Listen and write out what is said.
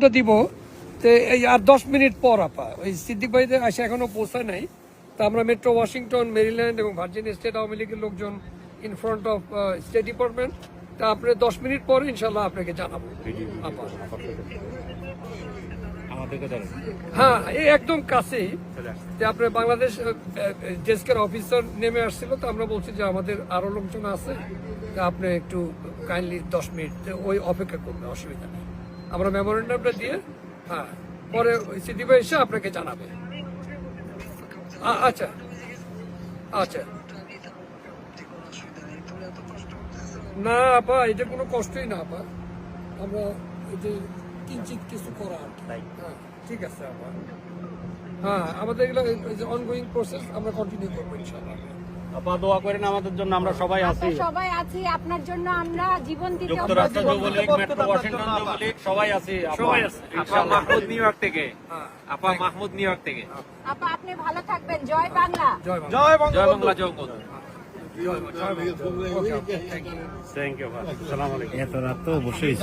তো দিব, তো এই আর 10 মিনিট পর আপা ওই সিদ্দিক ভাইদের আসে এখনো পৌঁছায় নাই। তা আমরা মেট্রো ওয়াশিংটন, মেরিল্যান্ড এবং ভার্জিন স্টেট আওয়ামী লীগের লোকজন in front of state department, তা আপনি 10 মিনিট পরে ইনশাল্লাহ আপনাকে জানাবো আপা। হ্যাঁ, এই একদম কাছেই। আপনার বাংলাদেশ ডেস্কের অফিসার নেমে আসছিল, তো আমরা বলছি যে আমাদের আরো লোকজন আছে, আপনি একটু কাইন্ডলি 10 মিনিট ওই অপেক্ষা করবেন, অসুবিধা নেই। আমরা মেমোরেন্ডামটা দিয়ে হ্যাঁ পরে সিদ্দিক ভাই এসে আপনাকে জানাবে। আচ্ছা আচ্ছা, না আপা এটা কোনো কষ্টই না আপা, আমরা এই যে কিঞ্চিত কিছু করা আর কি। হ্যাঁ ঠিক আছে আপা, হ্যাঁ আমাদের এগুলো অনগোয়িং প্রসেস, আমরা কন্টিনিউ করবো ইনশাআল্লাহ। আপা দোয়া করেন আমাদের জন্য, আমরা সবাই আছি, সবাই আছি আপনার জন্য, আমরা জীবন দিতে যুক্তরাষ্ট্র যুবলীগ, মেট্রো ওয়াশিংটন যুবলীগ সবাই আছি, সবাই আছে। আপা মাহমুদ নিউ ইয়র্ক থেকে, আপা মাহমুদ নিউ ইয়র্ক থেকে। আপা আপনি ভালো থাকবেন, জয় বাংলা, জয় বাংলা, জয় বাংলা, জয় বঙ্গবন্ধু। Thank you. আসসালামু আলাইকুম। এত রাত তো অবশ্যই